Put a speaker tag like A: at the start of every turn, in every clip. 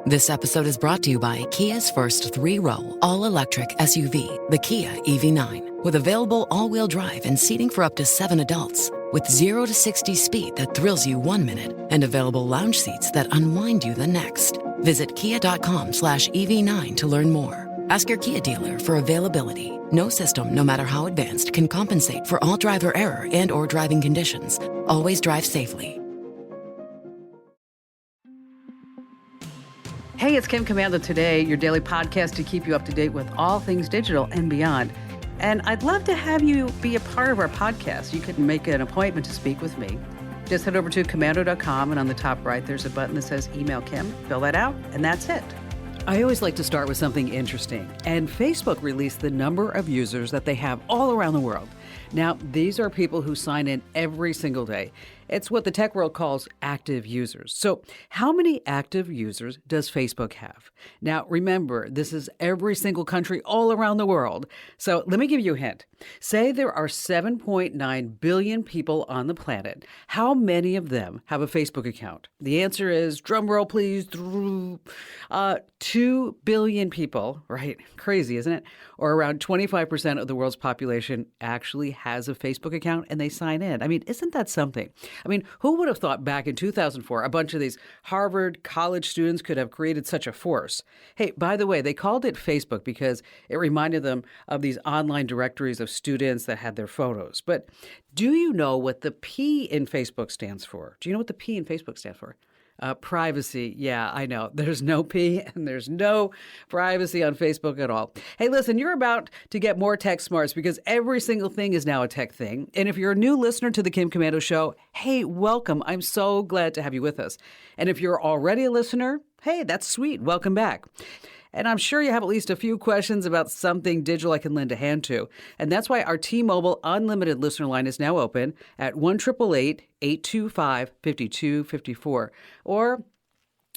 A: This episode is brought to you by Kia's first three-row, all-electric SUV, the Kia EV9, with available all-wheel drive and seating for up to 7 adults. With 0 to 60 speed that thrills you 1 minute and available lounge seats that unwind you the next. Visit kia.com/EV9 to learn more. Ask your Kia dealer for availability. No system, no matter how advanced, can compensate for all driver error and or driving conditions. Always drive safely.
B: Hey, it's Kim Commando Today, your daily podcast to keep you up to date with all things digital and beyond. And I'd love to have you be a part of our podcast. You can make an appointment to speak with me. Just head over to commando.com, and on the top right, there's a button that says Email Kim. Fill that out, and that's it. I always like to start with something interesting. And Facebook released the number of users that they have all around the world. Now, these are people who sign in every single day. It's what the tech world calls active users. So how many active users does Facebook have? Now, remember, this is every single country all around the world. So let me give you a hint. Say there are 7.9 billion people on the planet. How many of them have a Facebook account? The answer is, drum roll please, 2 billion people, right? Crazy, isn't it? Or around 25% of the world's population actually has a Facebook account and they sign in. I mean, isn't that something? I mean, who would have thought back in 2004 a bunch of these Harvard college students could have created such a force? Hey, by the way, they called it Facebook because it reminded them of these online directories of students that had their photos. But do you know what the P in Facebook stands for? Do you know what the P in Facebook stands for? Privacy. Yeah, I know. There's no P and there's no privacy on Facebook at all. Hey, listen, you're about to get more tech smarts because every single thing is now a tech thing. And if you're a new listener to the Kim Commando Show, hey, welcome. I'm so glad to have you with us. And if you're already a listener, hey, that's sweet. Welcome back. And I'm sure you have at least a few questions about something digital I can lend a hand to. And that's why our T-Mobile Unlimited listener line is now open at 1-888-825-5254. Or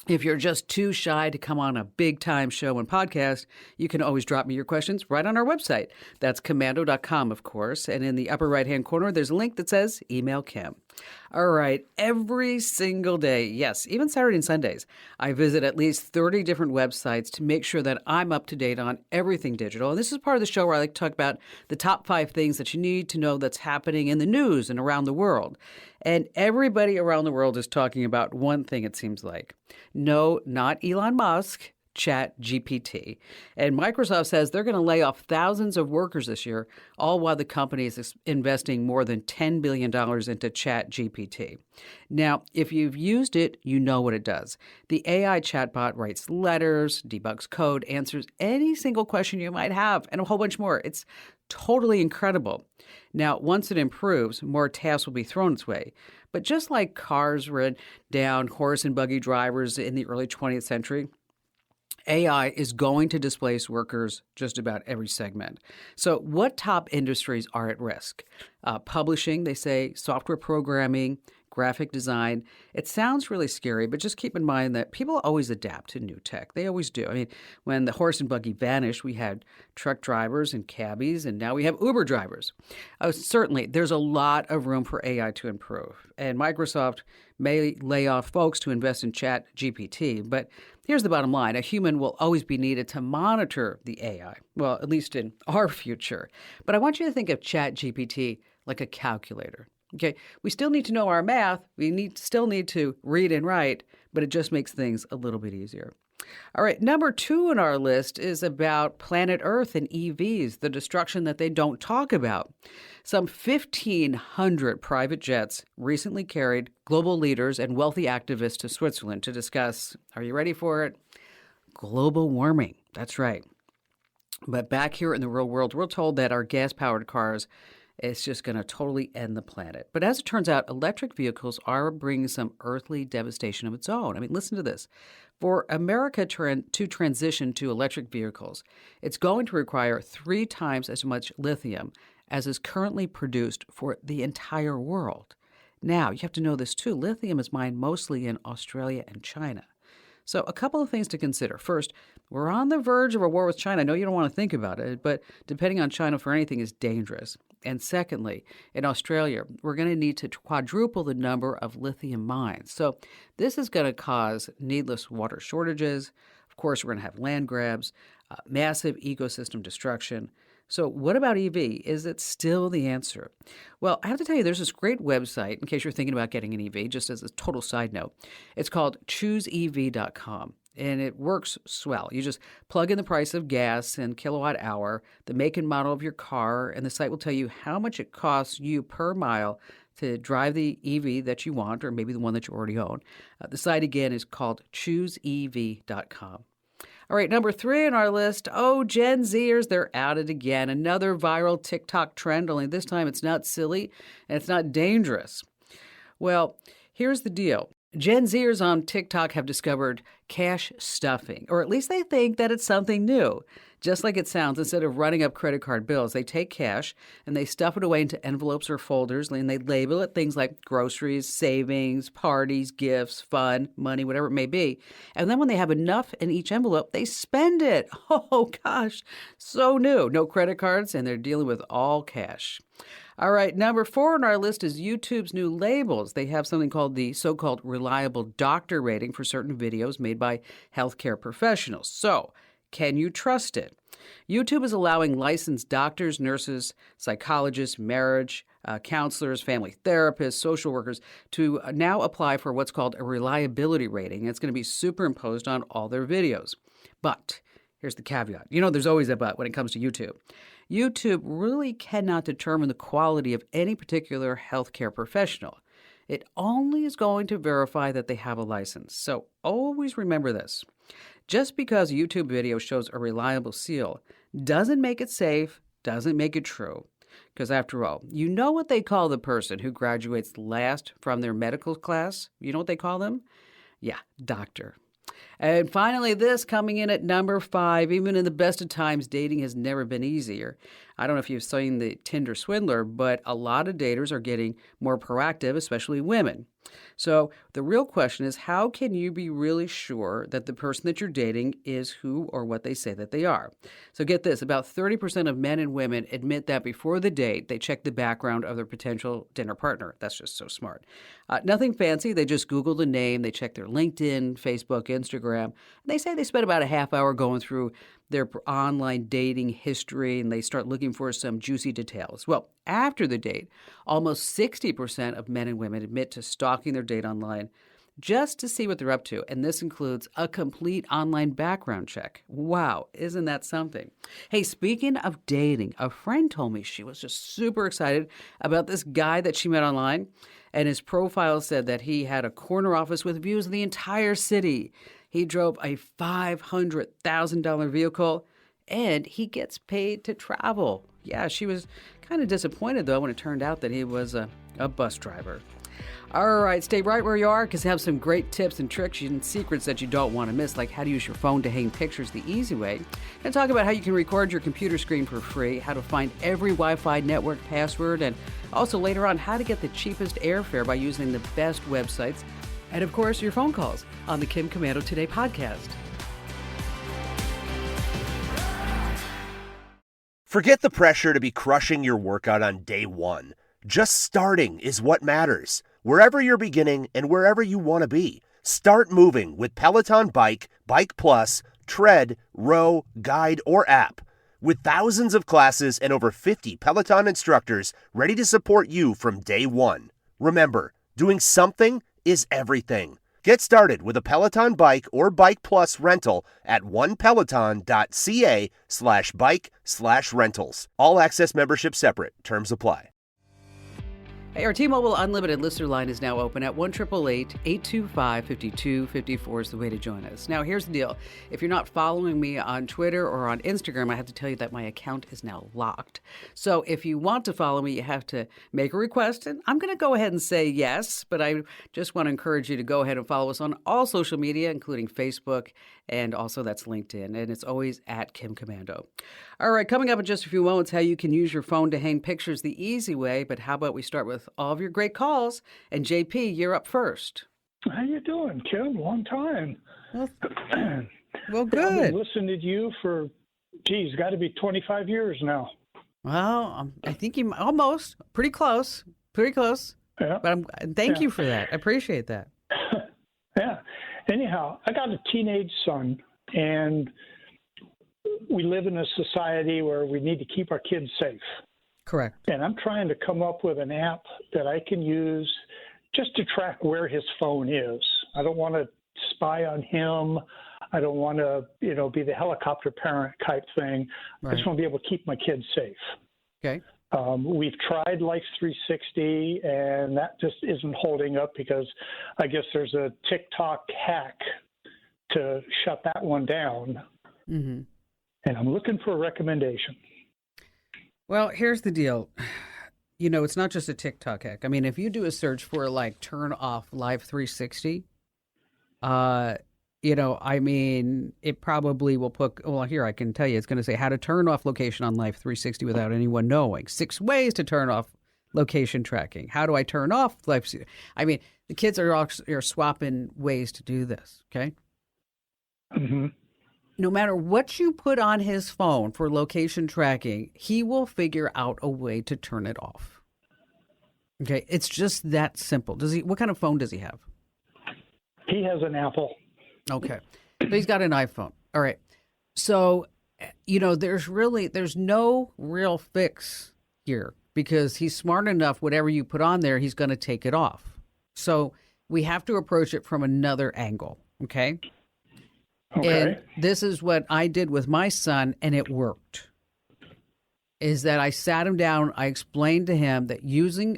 B: if you're just too shy to come on a big-time show and podcast, you can always drop me your questions right on our website. That's commando.com, of course. And in the upper right-hand corner, there's a link that says Email Kim. All right, every single day, yes, even Saturday and Sundays, I visit at least 30 different websites to make sure that I'm up to date on everything digital. And this is part of the show where I like to talk about the top 5 things that you need to know that's happening in the news and around the world. And everybody around the world is talking about one thing, it seems like. No, not Elon Musk. ChatGPT. And Microsoft says they're going to lay off thousands of workers this year, all while the company is investing more than $10 billion into ChatGPT. Now, if you've used it, you know what it does. The AI chatbot writes letters, debugs code, answers any single question you might have, and a whole bunch more. It's totally incredible. Now, once it improves, more tasks will be thrown its way. But just like cars ran down horse and buggy drivers in the early 20th century, AI is going to displace workers just about every segment. So what top industries are at risk? Publishing, they say, software programming, graphic design. It sounds really scary, but just keep in mind that people always adapt to new tech. They always do. I mean, when the horse and buggy vanished, we had truck drivers and cabbies, and now we have Uber drivers. Certainly, there's a lot of room for AI to improve. And Microsoft may lay off folks to invest in ChatGPT, but here's the bottom line. A human will always be needed to monitor the AI, well, at least in our future. But I want you to think of ChatGPT like a calculator. Okay, we still need to know our math. We still need to read and write, but it just makes things a little bit easier. All right, number 2 on our list is about planet Earth and EVs, the destruction that they don't talk about. Some 1,500 private jets recently carried global leaders and wealthy activists to Switzerland to discuss, are you ready for it? Global warming. That's right. But back here in the real world, we're told that our gas-powered cars is just going to totally end the planet. But as it turns out, electric vehicles are bringing some earthly devastation of its own. I mean, listen to this. For America to transition to electric vehicles, it's going to require 3 times as much lithium as is currently produced for the entire world. Now, you have to know this too. Lithium is mined mostly in Australia and China. So a couple of things to consider. First, we're on the verge of a war with China. I know you don't want to think about it, but depending on China for anything is dangerous. And secondly, in Australia, we're going to need to quadruple the number of lithium mines. So this is going to cause needless water shortages. Of course, we're going to have land grabs, massive ecosystem destruction. So what about EV? Is it still the answer? Well, I have to tell you, there's this great website, in case you're thinking about getting an EV, just as a total side note. It's called chooseev.com. And it works swell. You just plug in the price of gas and kilowatt hour, the make and model of your car, and the site will tell you how much it costs you per mile to drive the EV that you want, or maybe the one that you already own. The site again is called chooseev.com. All right, number 3 on our list. Oh, Gen Zers, they're at it again. Another viral TikTok trend, only this time it's not silly and it's not dangerous. Well, here's the deal. Gen Zers on TikTok have discovered cash stuffing, or at least they think that it's something new. Just like it sounds, instead of running up credit card bills, they take cash and they stuff it away into envelopes or folders, and they label it things like groceries, savings, parties, gifts, fun, money, whatever it may be. And then when they have enough in each envelope, they spend it. Oh, gosh, so new. No credit cards, and they're dealing with all cash. All right, number 4 on our list is YouTube's new labels. They have something called the so-called reliable doctor rating for certain videos made by healthcare professionals. So, can you trust it? YouTube is allowing licensed doctors, nurses, psychologists, marriage counselors, family therapists, social workers to now apply for what's called a reliability rating. It's going to be superimposed on all their videos. But here's the caveat. You know, there's always a but when it comes to YouTube. YouTube really cannot determine the quality of any particular healthcare professional. It only is going to verify that they have a license. So always remember this. Just because a YouTube video shows a reliable seal doesn't make it safe, doesn't make it true. Because after all, you know what they call the person who graduates last from their medical class? You know what they call them? Yeah, doctor. And finally, this coming in at number 5, even in the best of times, dating has never been easier. I don't know if you've seen the Tinder swindler, but a lot of daters are getting more proactive, especially women. So the real question is, how can you be really sure that the person that you're dating is who or what they say that they are? So get this, about 30% of men and women admit that before the date, they check the background of their potential dinner partner. That's just so smart. Nothing fancy. They just Google the name. They check their LinkedIn, Facebook, Instagram. They say they spend about a half hour going through their online dating history, and they start looking for some juicy details. Well, after the date, almost 60% of men and women admit to stalking their date online just to see what they're up to, and this includes a complete online background check. Wow, isn't that something? Hey, speaking of dating, a friend told me she was just super excited about this guy that she met online, and his profile said that he had a corner office with views of the entire city. He drove a $500,000 vehicle, and he gets paid to travel. Yeah, she was kind of disappointed, though, when it turned out that he was a bus driver. All right, stay right where you are, because I have some great tips and tricks and secrets that you don't want to miss, like how to use your phone to hang pictures the easy way, and talk about how you can record your computer screen for free, how to find every Wi-Fi network password, and also later on how to get the cheapest airfare by using the best websites, and of course your phone calls on the Kim Komando Today podcast.
C: Forget the pressure to be crushing your workout on day one. Just starting is what matters. Wherever you're beginning and wherever you want to be, start moving with Peloton Bike, Bike Plus, Tread, Row, Guide, or app. With thousands of classes and over 50 Peloton instructors ready to support you from day one. Remember, doing something is everything. Get started with a Peloton Bike or Bike Plus rental at onepeloton.ca/bike/rentals. All access membership separate. Terms apply.
B: Hey, our T-Mobile Unlimited listener line is now open at 1-888-825-5254 is the way to join us. Now, here's the deal. If you're not following me on Twitter or on Instagram, I have to tell you that my account is now locked. So if you want to follow me, you have to make a request, and I'm going to go ahead and say yes, but I just want to encourage you to go ahead and follow us on all social media, including Facebook, and also that's LinkedIn, and it's always at Kim Komando. All right, coming up in just a few moments, how you can use your phone to hang pictures the easy way, but how about we start with all of your great calls, and JP, you're up first.
D: How you doing, Kim? Long time.
B: Well,
D: I've
B: good.
D: been listening to you for, got to be 25 years now.
B: Well, I think you almost pretty close, pretty close.
D: Yeah.
B: But thank
D: Yeah.
B: you for that. I appreciate that.
D: Yeah. Anyhow, I got a teenage son, and we live in a society where we need to keep our kids safe.
B: Correct.
D: And I'm trying to come up with an app that I can use just to track where his phone is. I don't want to spy on him. I don't want to, be the helicopter parent type thing. I just want to be able to keep my kids safe.
B: Okay.
D: We've tried Life 360, and that just isn't holding up because I guess there's a TikTok hack to shut that one down.
B: Mm-hmm.
D: And I'm looking for a recommendation.
B: Well, here's the deal. It's not just a TikTok hack. I mean, if you do a search for turn off Live 360, it probably will put, well, here, I can tell you, it's going to say how to turn off location on Live 360 without anyone knowing. 6 ways to turn off location tracking. How do I turn off Live? I mean, the kids are swapping ways to do this, okay?
D: Mm-hmm.
B: No matter what you put on his phone for location tracking, he will figure out a way to turn it off. Okay, it's just that simple. What kind of phone does he have?
D: He has an Apple.
B: Okay. So he's got an iPhone. All right. So, there's no real fix here because he's smart enough, whatever you put on there, he's going to take it off. So we have to approach it from another angle. Okay.
D: Okay.
B: And this is what I did with my son, and it worked. Is that I sat him down, I explained to him that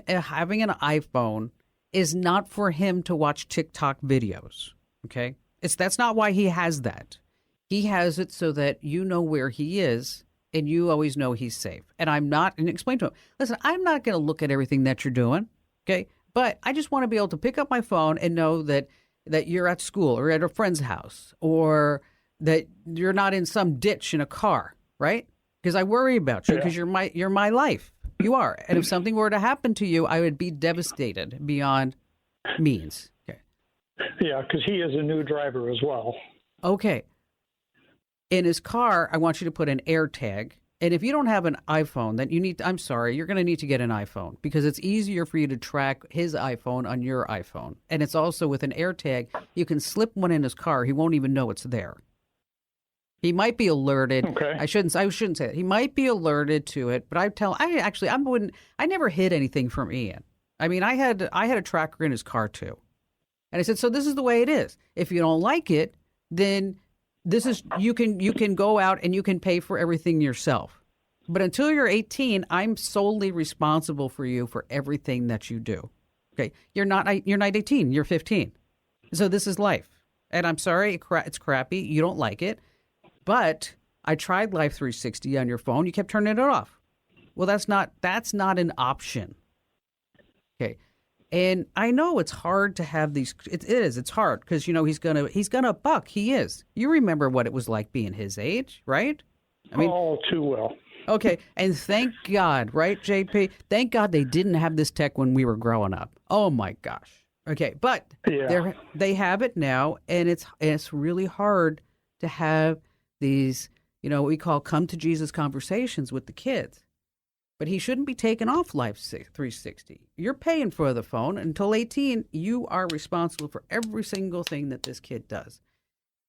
B: having an iPhone is not for him to watch TikTok videos. Okay? That's not why he has that. He has it so that you know where he is and you always know he's safe. And explain to him, listen, I'm not going to look at everything that you're doing. Okay? But I just want to be able to pick up my phone and know that you're at school or at a friend's house or that you're not in some ditch in a car, right? Because I worry about you because you're my life. You are. And if something were to happen to you, I would be devastated beyond means. Okay.
D: Yeah, because he is a new driver as well.
B: Okay. In his car, I want you to put an AirTag. And if you don't have an iPhone, then you're going to need to get an iPhone because it's easier for you to track his iPhone on your iPhone. And it's also with an AirTag, you can slip one in his car. He won't even know it's there. He might be alerted.
D: Okay.
B: I shouldn't say that. He might be alerted to it, but I never hid anything from Ian. I mean, I had a tracker in his car too. And I said, so this is the way it is. If you don't like it, then you can go out and you can pay for everything yourself. But until you're 18, I'm solely responsible for you for everything that you do. Okay. You're not 18, you're 15. So this is life. And I'm sorry, it's crappy. You don't like it. But I tried Live 360 on your phone. You kept turning it off. Well, that's not an option. Okay. And I know it's hard to have these. It is. It's hard because he's gonna buck. He is. You remember what it was like being his age, right? I mean,
D: all too well.
B: Okay, and thank God, right, JP? Thank God they didn't have this tech when we were growing up. Oh my gosh. Okay, but they have it now, and it's really hard to have these, what we call come to Jesus conversations with the kids. But he shouldn't be taken off Life 360. You're paying for the phone. Until 18, you are responsible for every single thing that this kid does.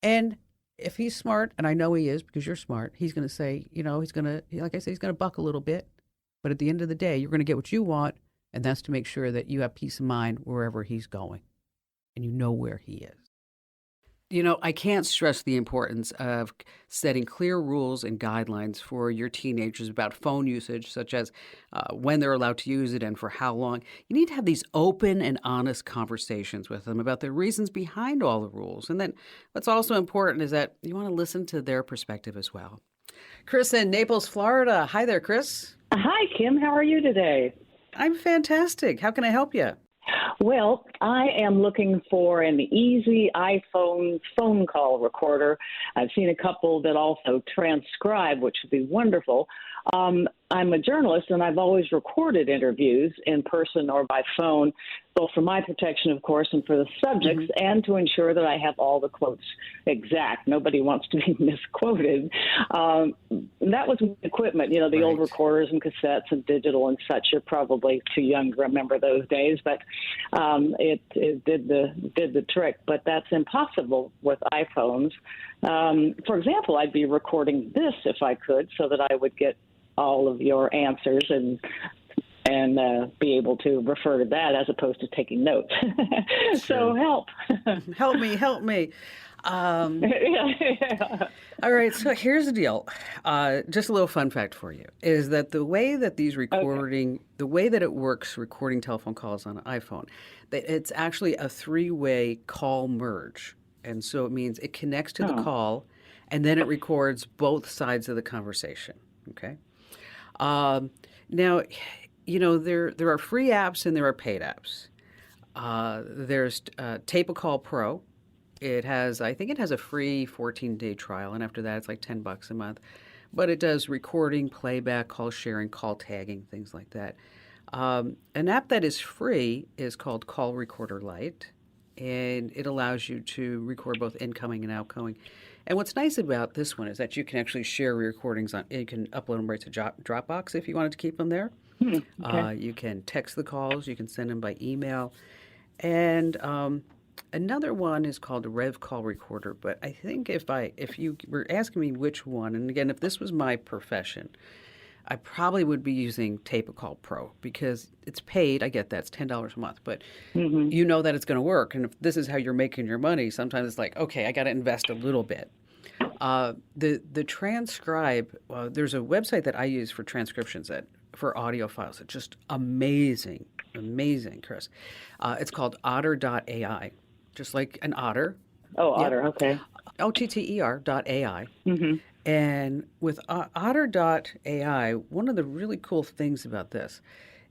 B: And if he's smart, and I know he is because you're smart, he's going to say, he's going to, like I said, he's going to buck a little bit. But at the end of the day, you're going to get what you want, and that's to make sure that you have peace of mind wherever he's going and you know where he is. I can't stress the importance of setting clear rules and guidelines for your teenagers about phone usage, such as when they're allowed to use it and for how long. You need to have these open and honest conversations with them about the reasons behind all the rules. And then what's also important is that you want to listen to their perspective as well. Chris in Naples, Florida. Hi there, Chris.
E: Hi, Kim. How are you today?
B: I'm fantastic. How can I help you?
E: Well, I am looking for an easy iPhone phone call recorder. I've seen a couple that also transcribe, which would be wonderful. I'm a journalist, and I've always recorded interviews in person or by phone, both for my protection, of course, and for the subjects, and to ensure that I have all the quotes exact. Nobody wants to be misquoted. That was with equipment, the old recorders and cassettes and digital and such. You're probably too young to remember those days, but it did the trick. But that's impossible with iPhones. For example, I'd be recording this if I could, so that I would get all of your answers and be able to refer to that as opposed to taking notes. So help.
B: help me. All right, so here's the deal. Just a little fun fact for you is that the way that these the way that it works recording telephone calls on an iPhone, it's actually a three-way call merge. And so it means it connects to the call, and then it records both sides of the conversation, okay? Now, there are free apps and there are paid apps. There's Tape-A-Call Pro. I think it has a free 14-day trial, and after that it's like $10 a month. But it does recording, playback, call sharing, call tagging, things like that. An app that is free is called Call Recorder Lite, and it allows you to record both incoming and outgoing. And what's nice about this one is that you can actually share recordings you can upload them right to Dropbox if you wanted to keep them there. Okay. You can text the calls, you can send them by email. And another one is called a Rev Call Recorder. But I think if you were asking me which one, and again, if this was my profession, I probably would be using Tape-A-Call Pro because it's paid. I get that. It's $10 a month. But you know that it's going to work. And if this is how you're making your money, sometimes it's like, okay, I got to invest a little bit. The transcribe, there's a website that I use for transcriptions for audio files. It's just amazing, Chris. It's called otter.ai, just like an otter.
E: Oh, Otter, okay.
B: OTTER.ai. And with otter.ai, one of the really cool things about this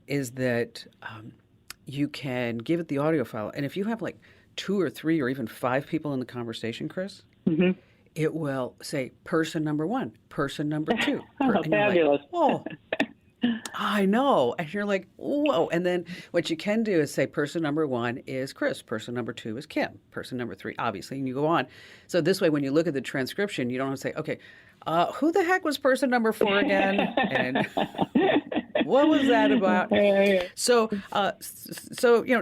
B: is that you can give it the audio file. And if you have like 2 or 3 or even 5 people in the conversation, Chris, it will say person number 1, person number 2.
E: And fabulous.
B: Like, oh, I know. And you're like, whoa. And then what you can do is say person number 1 is Chris, person number 2 is Kim, person number 3, obviously, and you go on. So this way, when you look at the transcription, you don't have to say, okay, who the heck was person number 4 again? And what was that about? So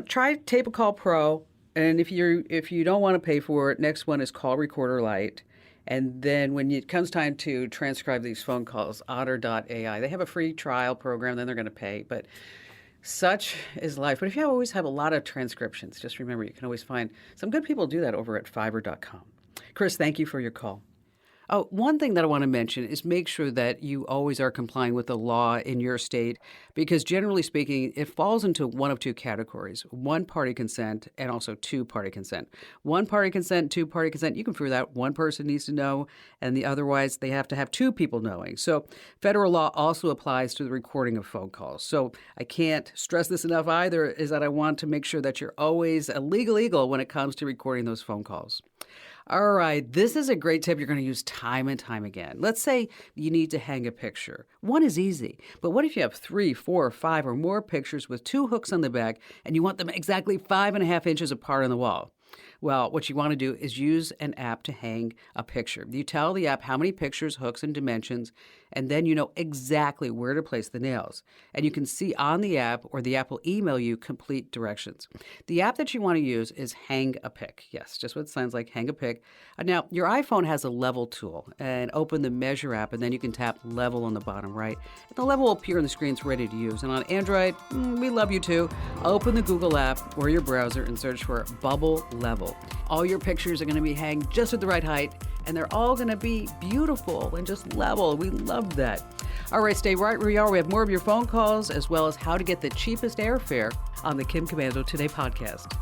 B: try Tape-A-Call Pro. And if you don't want to pay for it, next one is Call Recorder Lite. And then when it comes time to transcribe these phone calls, otter.ai, they have a free trial program, then they're going to pay. But such is life. But if you always have a lot of transcriptions, just remember you can always find some good people do that over at Fiverr.com. Chris, thank you for your call. Oh, one thing that I want to mention is make sure that you always are complying with the law in your state, because generally speaking, it falls into one of 2 categories: one-party consent and also two-party consent. One-party consent, two-party consent, you can figure that one person needs to know, and otherwise they have to have 2 people knowing. So federal law also applies to the recording of phone calls. So I can't stress this enough either, is that I want to make sure that you're always a legal eagle when it comes to recording those phone calls. All right, this is a great tip you're going to use time and time again. Let's say you need to hang a picture. One is easy, but what if you have 3, 4, 5 or more pictures with 2 hooks on the back and you want them exactly 5.5 inches apart on the wall? Well, what you want to do is use an app to hang a picture. You tell the app how many pictures, hooks, and dimensions, and then you know exactly where to place the nails. And you can see on the app, or the app will email you complete directions. The app that you want to use is Hang a Pic. Yes, just what it sounds like, Hang a Pic. Now, your iPhone has a level tool, and open the Measure app, and then you can tap Level on the bottom right. And the level will appear on the screen. It's ready to use. And on Android, we love you too. Open the Google app or your browser and search for Bubble Level. All your pictures are going to be hanged just at the right height, and they're all going to be beautiful and just level. We love that. All right, stay right where you are. We have more of your phone calls, as well as how to get the cheapest airfare on the Kim Komando Today podcast.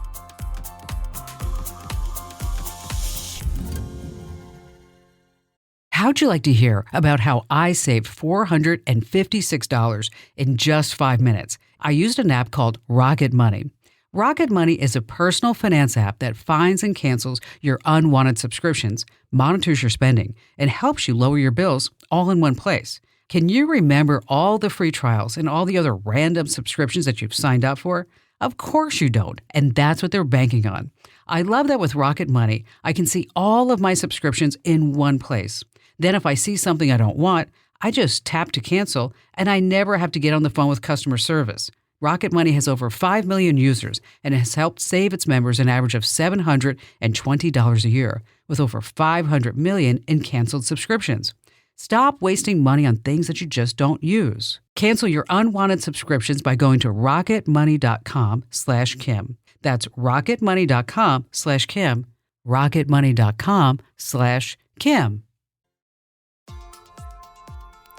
B: How'd you like to hear about how I saved $456 in just 5 minutes? I used an app called Rocket Money. Rocket Money is a personal finance app that finds and cancels your unwanted subscriptions, monitors your spending, and helps you lower your bills all in one place. Can you remember all the free trials and all the other random subscriptions that you've signed up for? Of course you don't, and that's what they're banking on. I love that with Rocket Money, I can see all of my subscriptions in one place. Then if I see something I don't want, I just tap to cancel, and I never have to get on the phone with customer service. Rocket Money has over 5 million users and has helped save its members an average of $720 a year, with over 500 million in canceled subscriptions. Stop wasting money on things that you just don't use. Cancel your unwanted subscriptions by going to rocketmoney.com/Kim. That's rocketmoney.com/Kim. rocketmoney.com/Kim.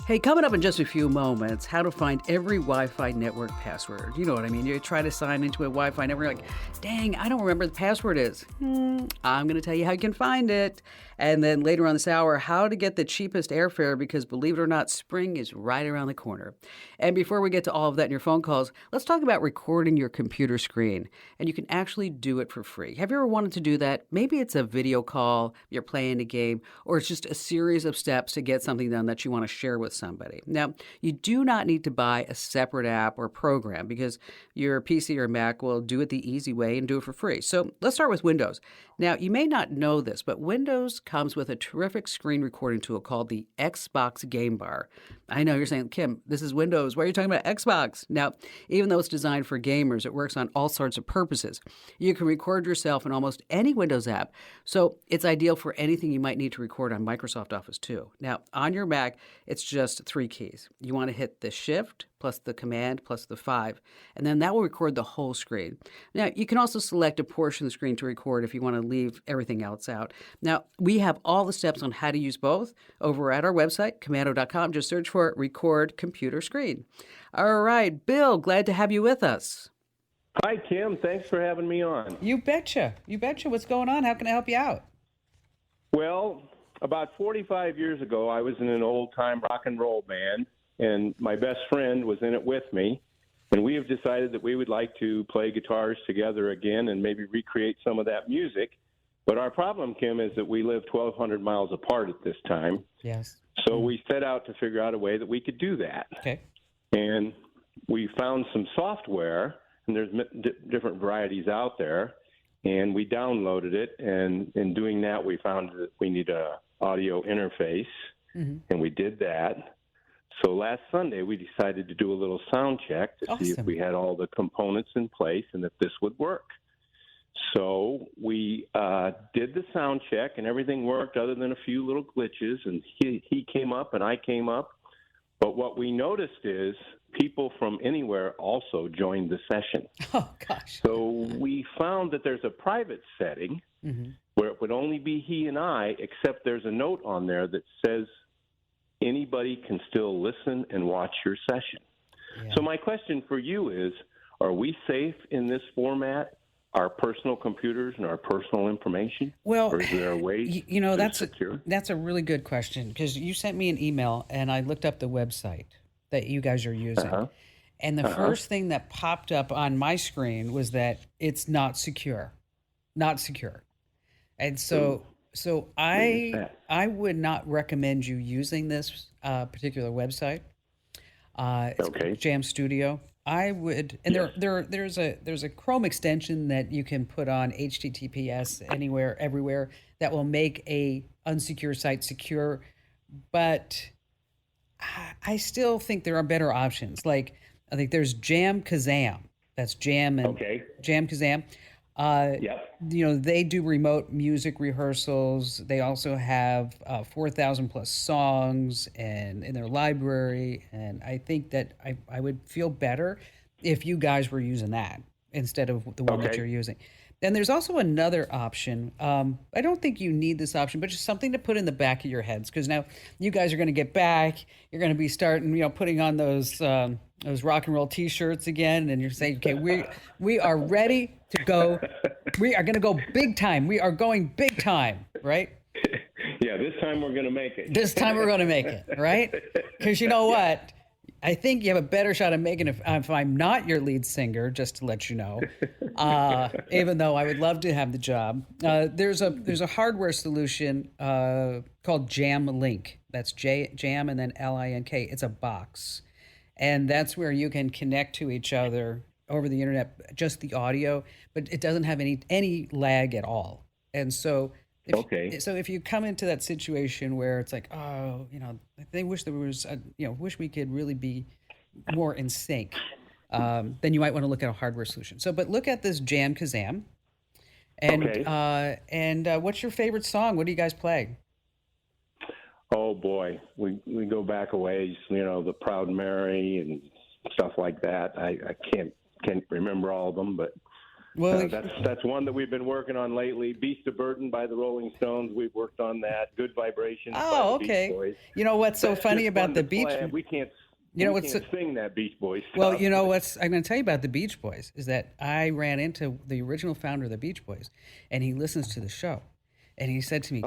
B: Hey, coming up in just a few moments, how to find every Wi-Fi network password. You know what I mean? You try to sign into a Wi-Fi network, like, dang, I don't remember the password is. I'm going to tell you how you can find it. And then later on this hour, how to get the cheapest airfare, because believe it or not, spring is right around the corner. And before we get to all of that in your phone calls, let's talk about recording your computer screen. And you can actually do it for free. Have you ever wanted to do that? Maybe it's a video call, you're playing a game, or it's just a series of steps to get something done that you want to share with somebody. Now, you do not need to buy a separate app or program, because your PC or Mac will do it the easy way and do it for free. So let's start with Windows. Now, you may not know this, but Windows comes with a terrific screen recording tool called the Xbox Game Bar. I know you're saying, Kim, this is Windows. Why are you talking about Xbox? Now, even though it's designed for gamers, it works on all sorts of purposes. You can record yourself in almost any Windows app, so it's ideal for anything you might need to record on Microsoft Office too. Now, on your Mac, it's just 3 keys. You want to hit the Shift plus the Command plus the 5, and then that will record the whole screen. Now, you can also select a portion of the screen to record if you want to leave everything else out. Now, we have all the steps on how to use both over at our website, commando.com. Just search for Record Computer Screen. All right, Bill, glad to have you with us.
F: Hi, Kim. Thanks for having me on.
B: You betcha. You betcha. What's going on? How can I help you out?
F: Well, about 45 years ago, I was in an old-time rock and roll band, and my best friend was in it with me. And we have decided that we would like to play guitars together again and maybe recreate some of that music. But our problem, Kim, is that we live 1,200 miles apart at this time.
B: Yes.
F: So we set out to figure out a way that we could do that.
B: Okay.
F: And we found some software, and there's different varieties out there, and we downloaded it. And in doing that, we found that we need a audio interface, and we did that. So last Sunday, we decided to do a little sound check to see if we had all the components in place and if this would work. So we did the sound check, and everything worked other than a few little glitches, and he came up and I came up. But what we noticed is people from anywhere also joined the session.
B: Oh, gosh.
F: So we found that there's a private setting where it would only be he and I, except there's a note on there that says anybody can still listen and watch your session. Yeah. So my question for you is, are we safe in this format, our personal computers and our personal information?
B: Well,
F: or is there a way
B: that's a really good question, because you sent me an email and I looked up the website that you guys are using. And the first thing that popped up on my screen was that it's not secure. Not secure. And so I would not recommend you using this particular website. It's Jam Studio. I would, and there's a Chrome extension that you can put on HTTPS anywhere, everywhere, that will make a unsecure site secure. But I still think there are better options. Like, I think there's Jam Kazam. That's Jam and Jam Kazam. They do remote music rehearsals. They also have 4,000 plus songs and in their library. And I think that I would feel better if you guys were using that instead of the one that you're using. Then there's also another option. I don't think you need this option, but just something to put in the back of your heads, because now you guys are going to get back. You're going to be starting, putting on those rock and roll T-shirts again, and you're saying, okay, we are ready to go. We are going to go big time. We are going big time, right?
F: Yeah, this time we're going to make it.
B: This time we're going to make it, right? Because you know what? I think you have a better shot of making it if I'm not your lead singer, just to let you know. Even though I would love to have the job. There's a hardware solution called Jam Link. That's Jam and then Link. It's a box, and that's where you can connect to each other over the internet, just the audio, but it doesn't have any lag at all. And so if you come into that situation where it's like, oh, they wish there was, wish we could really be more in sync, then you might want to look at a hardware solution. So, but look at this Jam Kazam, and what's your favorite song? What do you guys play?
F: Oh boy, we go back a ways. The Proud Mary and stuff like that. I can't remember all of them, but. Well, that's one that we've been working on lately. Beast of Burden by the Rolling Stones. We've worked on that. Good Vibrations by the Beach Boys.
B: You know what's so funny about the Beach Boys?
F: We can't sing that Beach Boys stuff.
B: Well, I'm going to tell you about the Beach Boys is that I ran into the original founder of the Beach Boys, and he listens to the show. And he said to me,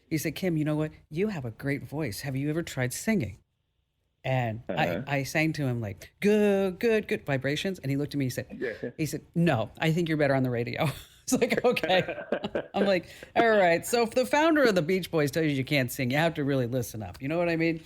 B: he said, Kim, you know what? You have a great voice. Have you ever tried singing? And I sang to him like, good vibrations. And he looked at me, he said, no, I think you're better on the radio. It's like, okay. I'm like, all right. So if the founder of the Beach Boys tells you can't sing, you have to really listen up. You know what I mean?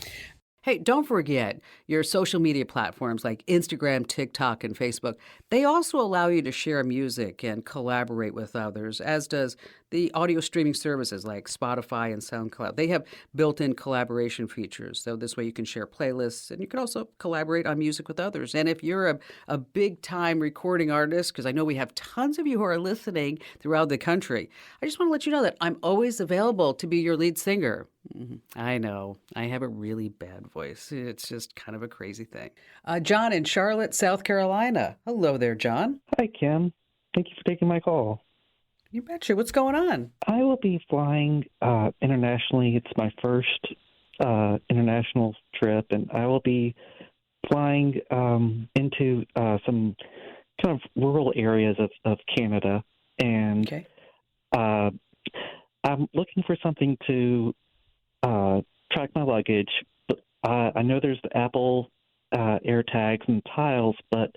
B: Hey, don't forget your social media platforms like Instagram, TikTok, and Facebook. They also allow you to share music and collaborate with others, as does the audio streaming services like Spotify and SoundCloud. They have built-in collaboration features, so this way you can share playlists and you can also collaborate on music with others. And if you're a big-time recording artist, because I know we have tons of you who are listening throughout the country, I just want to let you know that I'm always available to be your lead singer. I know. I have a really bad voice. It's just kind of a crazy thing. John in Charlotte, South Carolina. Hello there, John.
G: Hi, Kim. Thank you for taking my call.
B: You betcha. What's going on?
G: I will be flying internationally. It's my first international trip, and I will be flying into some kind of rural areas of Canada. And I'm looking for something to track my luggage. But I know there's the Apple AirTags and Tiles, but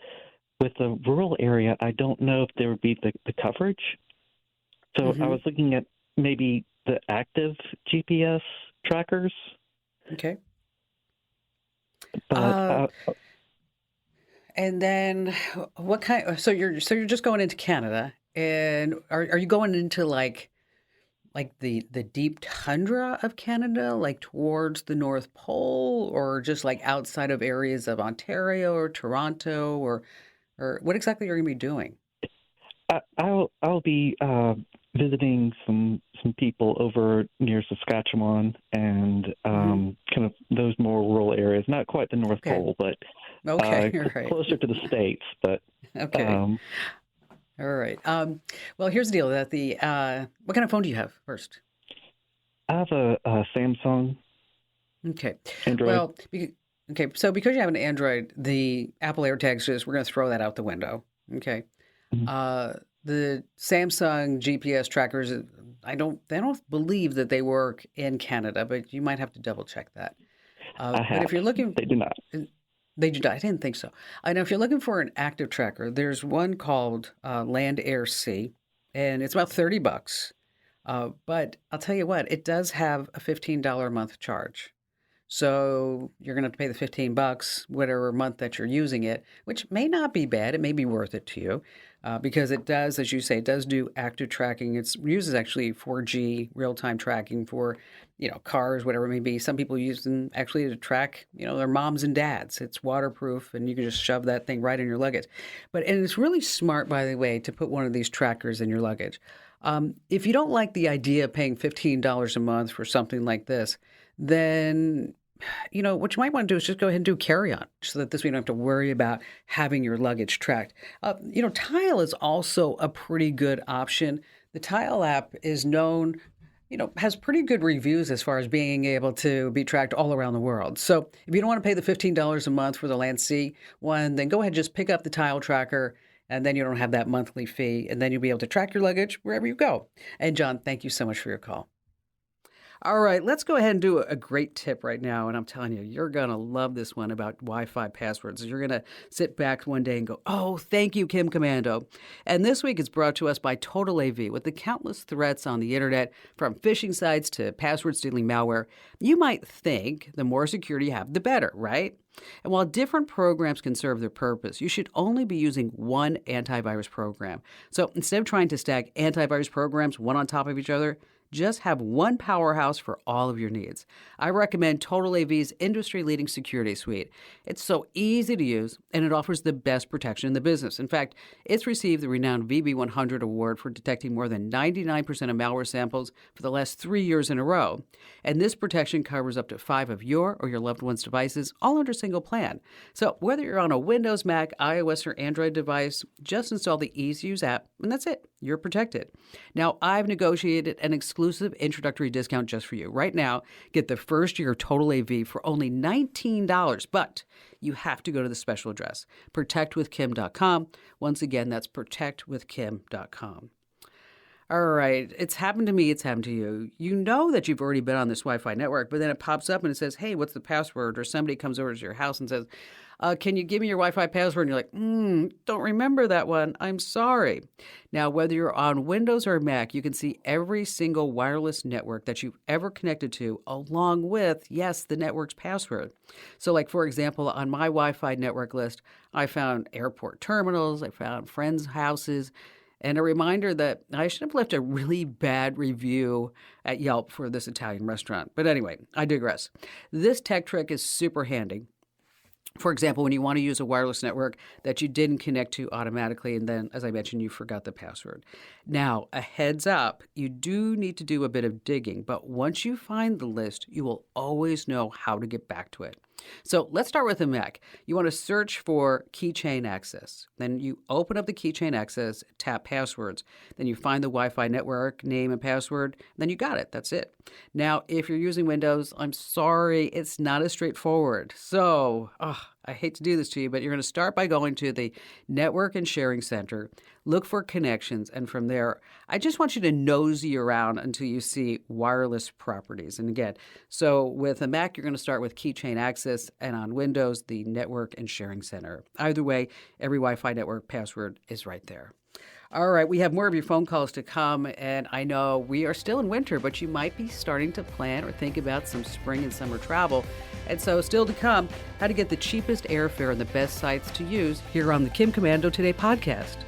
G: with the rural area, I don't know if there would be the coverage. So I was looking at maybe the active GPS trackers.
B: Okay.
G: But,
B: and then what kind? So you're just going into Canada, and are you going into like the deep tundra of Canada, like towards the North Pole, or just like outside of areas of Ontario or Toronto, or what exactly are you going to be doing?
G: I'll be visiting some people over near Saskatchewan and kind of those more rural areas. Not quite the North Pole, but closer to the States. But
B: okay. All right. Well, here's the deal. That what kind of phone do you have first?
G: I have a Samsung.
B: Okay.
G: Android.
B: Well, so because you have an Android, the Apple AirTags we're going to throw that out the window. Okay. Mm-hmm. The Samsung GPS trackers, they don't believe that they work in Canada, but you might have to double check that. But if you're looking,
G: they do not.
B: They do not. I didn't think so. I know if you're looking for an active tracker, there's one called Land Air Sea, and it's about $30. But I'll tell you what, it does have a $15 a month charge. So you're going to have to pay the $15, whatever month that you're using it, which may not be bad. It may be worth it to you because it does, as you say, it does do active tracking. It uses actually 4G real-time tracking for, cars, whatever it may be. Some people use them actually to track, their moms and dads. It's waterproof, and you can just shove that thing right in your luggage. And it's really smart, by the way, to put one of these trackers in your luggage. If you don't like the idea of paying $15 a month for something like this, then, what you might want to do is just go ahead and do carry-on so that this way you don't have to worry about having your luggage tracked. Tile is also a pretty good option. The Tile app is known, has pretty good reviews as far as being able to be tracked all around the world. So if you don't want to pay the $15 a month for the Land Sea one, then go ahead and just pick up the Tile tracker, and then you don't have that monthly fee, and then you'll be able to track your luggage wherever you go. And John, thank you so much for your call. All right, let's go ahead and do a great tip right now. And I'm telling you, you're going to love this one about Wi-Fi passwords. You're going to sit back one day and go, oh, thank you, Kim Commando. And this week is brought to us by Total AV. With the countless threats on the internet, from phishing sites to password-stealing malware, you might think the more security you have, the better, right? And while different programs can serve their purpose, you should only be using one antivirus program. So instead of trying to stack antivirus programs one on top of each other, just have one powerhouse for all of your needs. I recommend Total AV's industry-leading security suite. It's so easy to use, and it offers the best protection in the business. In fact, it's received the renowned VB100 award for detecting more than 99% of malware samples for the last 3 years in a row. And this protection covers up to 5 of your or your loved one's devices, all under a single plan. So whether you're on a Windows, Mac, iOS, or Android device, just install the easy-to-use app, and that's it. You're protected. Now, I've negotiated an exclusive introductory discount just for you. Right now, get the first year of Total AV for only $19, but you have to go to the special address, protectwithkim.com. Once again, that's protectwithkim.com. All right, it's happened to me, it's happened to you. You know that you've already been on this Wi-Fi network, but then it pops up and it says, hey, what's the password? Or somebody comes over to your house and says, can you give me your Wi-Fi password? And you're like, don't remember that one. I'm sorry. Now, whether you're on Windows or Mac, you can see every single wireless network that you've ever connected to, along with, yes, the network's password. So like, for example, on my Wi-Fi network list, I found airport terminals, I found friends' houses, and a reminder that I should have left a really bad review at Yelp for this Italian restaurant. But anyway, I digress. This tech trick is super handy. For example, when you want to use a wireless network that you didn't connect to automatically, and then, as I mentioned, you forgot the password. Now, a heads up, you do need to do a bit of digging, but once you find the list, you will always know how to get back to it. So let's start with a Mac. You want to search for keychain access. Then you open up the keychain access, tap passwords. Then you find the Wi-Fi network name and password. Then you got it. That's it. Now, if you're using Windows, I'm sorry, it's not as straightforward. So, I hate to do this to you, but you're going to start by going to the Network and Sharing Center, look for connections, and from there, I just want you to nosy around until you see wireless properties. And again, so with a Mac, you're going to start with Keychain Access, and on Windows, the Network and Sharing Center. Either way, every Wi-Fi network password is right there. All right, we have more of your phone calls to come, and I know we are still in winter, but you might be starting to plan or think about some spring and summer travel. And so still to come, how to get the cheapest airfare and the best sites to use here on the Kim Commando Today podcast.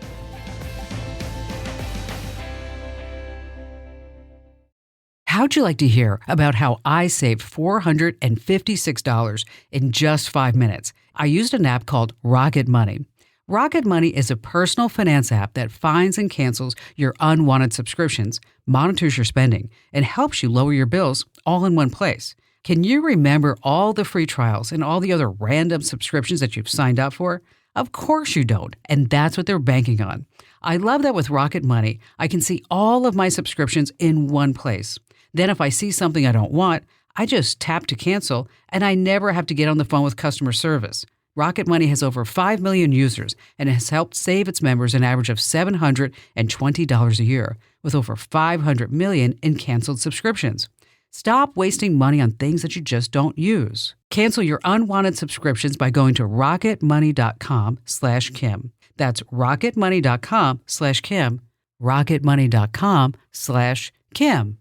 B: How'd you like to hear about how I saved $456 in just 5 minutes? I used an app called Rocket Money. Rocket Money is a personal finance app that finds and cancels your unwanted subscriptions, monitors your spending, and helps you lower your bills all in one place. Can you remember all the free trials and all the other random subscriptions that you've signed up for? Of course you don't, and that's what they're banking on. I love that with Rocket Money, I can see all of my subscriptions in one place. Then if I see something I don't want, I just tap to cancel, and I never have to get on the phone with customer service. Rocket Money has over 5 million users and has helped save its members an average of $720 a year, with over 500 million in canceled subscriptions. Stop wasting money on things that you just don't use. Cancel your unwanted subscriptions by going to rocketmoney.com/Kim. That's rocketmoney.com/Kim. rocketmoney.com/Kim.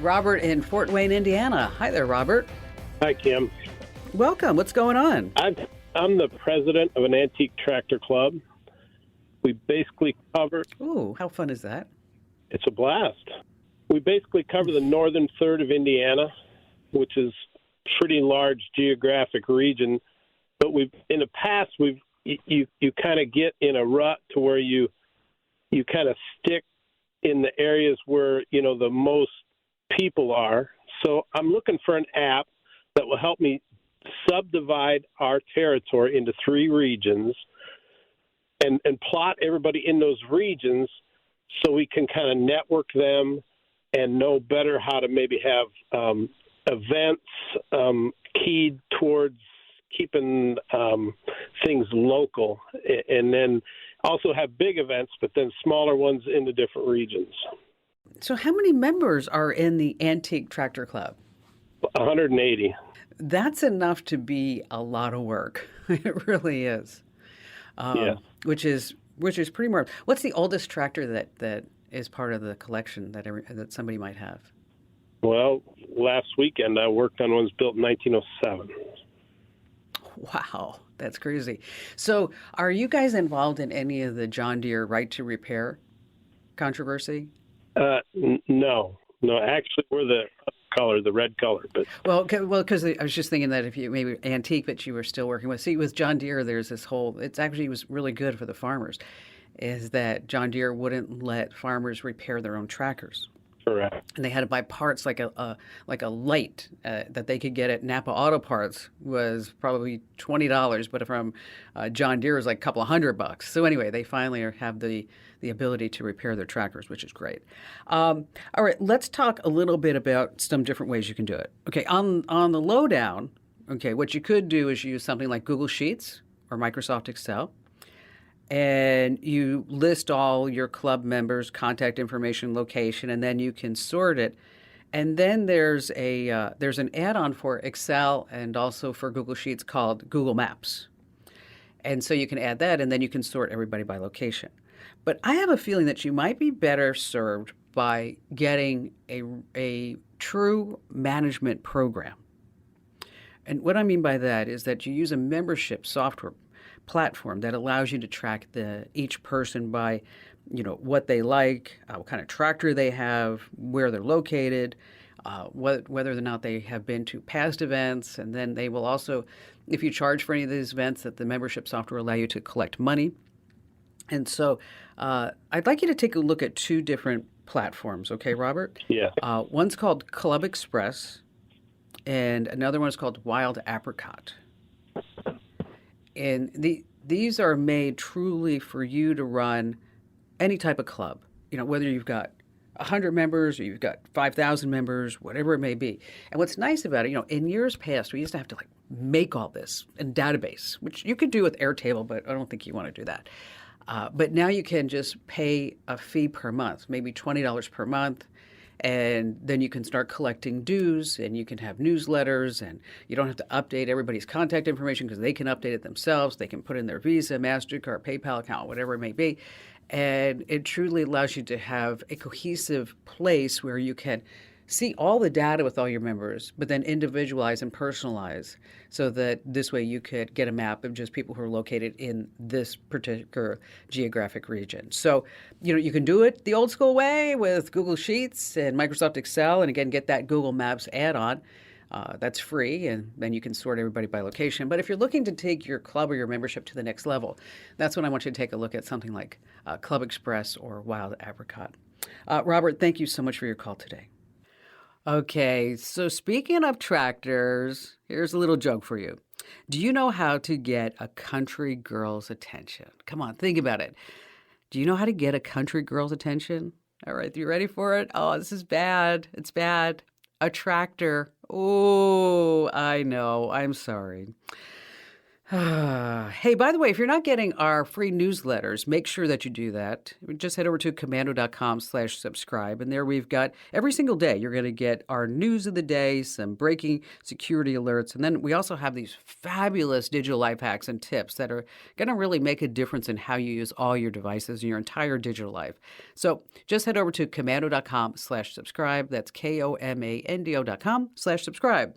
B: Robert in Fort Wayne, Indiana. Hi there, Robert.
H: Hi, Kim.
B: Welcome. What's going on?
H: I'm the president of an antique tractor club. We basically cover...
B: Ooh, how fun is that?
H: It's a blast. We basically cover the northern third of Indiana, which is a pretty large geographic region. But in the past, you kind of get in a rut to where you kind of stick in the areas where, the most people are. So I'm looking for an app that will help me subdivide our territory into 3 regions and plot everybody in those regions so we can kind of network them and know better how to maybe have events keyed towards keeping things local, and then also have big events, but then smaller ones in the different regions.
B: So how many members are in the Antique Tractor Club?
H: 180.
B: That's enough to be a lot of work. It really is.
H: Yeah.
B: Which is pretty more. What's the oldest tractor that is part of the collection that somebody might have?
H: Well, last weekend I worked on ones built in 1907.
B: Wow, that's crazy. So, are you guys involved in any of the John Deere right to repair controversy?
H: No. Actually, we're the color, the red color. But
B: because I was just thinking that if you maybe antique that you were still working with. See, with John Deere, there's this whole. It's actually was really good for the farmers, is that John Deere wouldn't let farmers repair their own tractors.
H: correct.
B: And they had to buy parts like a light that they could get at Napa Auto Parts was probably $20, but from John Deere was like a couple of $100. So anyway, they finally have the ability to repair their tractors, which is great. All right, let's talk a little bit about some different ways you can do it. Okay, on the lowdown, okay, what you could do is use something like Google Sheets or Microsoft Excel. And you list all your club members' contact information, location, and then you can sort it. And then there's an add-on for Excel and also for Google Sheets called Google Maps. And so you can add that, and then you can sort everybody by location. But I have a feeling that you might be better served by getting a true management program. And what I mean by that is that you use a membership software platform that allows you to track each person by, what they like, what kind of tractor they have, where they're located, whether or not they have been to past events, and then they will also, if you charge for any of these events, that the membership software will allow you to collect money. And so I'd like you to take a look at two different platforms, okay, Robert?
H: Yeah.
B: One's called Club Express, and another one is called Wild Apricot. And these are made truly for you to run any type of club, whether you've got 100 members or you've got 5,000 members, whatever it may be. And what's nice about it, in years past, we used to have to make all this in database, which you could do with Airtable, but I don't think you want to do that. But now you can just pay a fee per month, maybe $20 per month. And then you can start collecting dues, and you can have newsletters, and you don't have to update everybody's contact information because they can update it themselves. They can put in their Visa, MasterCard, PayPal account, whatever it may be. And it truly allows you to have a cohesive place where you can see all the data with all your members, but then individualize and personalize so that this way you could get a map of just people who are located in this particular geographic region. So, you can do it the old school way with Google Sheets and Microsoft Excel, and again, get that Google Maps add-on. That's free, and then you can sort everybody by location. But if you're looking to take your club or your membership to the next level, that's when I want you to take a look at something like Club Express or Wild Apricot. Robert, thank you so much for your call today. Okay, so speaking of tractors, here's a little joke for you. Do you know how to get a country girl's attention? Come on, think about it. Do you know how to get a country girl's attention? All right, you ready for it? Oh, this is bad. It's bad. A tractor. Oh, I know. I'm sorry. Hey, by the way, if you're not getting our free newsletters, make sure that you do that. Just head over to commando.com/subscribe. And there we've got every single day, you're going to get our news of the day, some breaking security alerts. And then we also have these fabulous digital life hacks and tips that are going to really make a difference in how you use all your devices in your entire digital life. So just head over to commando.com/subscribe. That's komando.com/subscribe.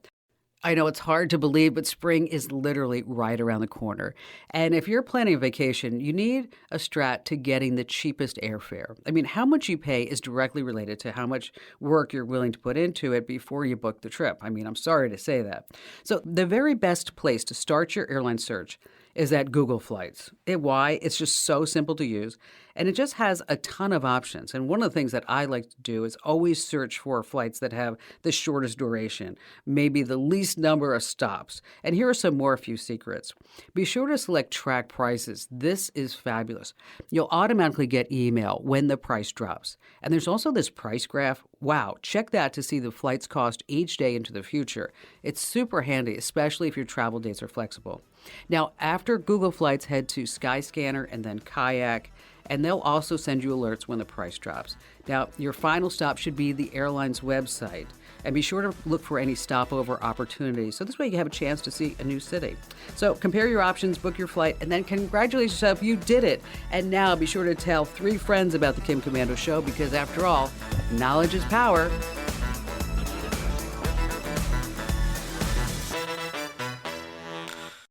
B: I know it's hard to believe, but spring is literally right around the corner. And if you're planning a vacation, you need a strat to getting the cheapest airfare. I mean, how much you pay is directly related to how much work you're willing to put into it before you book the trip. I mean, I'm sorry to say that. So the very best place to start your airline search is at Google Flights. Why? It's just so simple to use, and it just has a ton of options. And one of the things that I like to do is always search for flights that have the shortest duration, maybe the least number of stops. And here are some more few secrets. Be sure to select track prices. This is fabulous. You'll automatically get email when the price drops. And there's also this price graph. Wow, check that to see the flight's cost each day into the future. It's super handy, especially if your travel dates are flexible. Now, after Google Flights, head to Skyscanner and then Kayak. and they'll also send you alerts when the price drops. Now, your final stop should be the airline's website. And be sure to look for any stopover opportunities. So this way you have a chance to see a new city. So compare your options, book your flight, and then congratulate yourself, you did it. And now be sure to tell 3 friends about the Kim Komando Show, because after all, knowledge is power.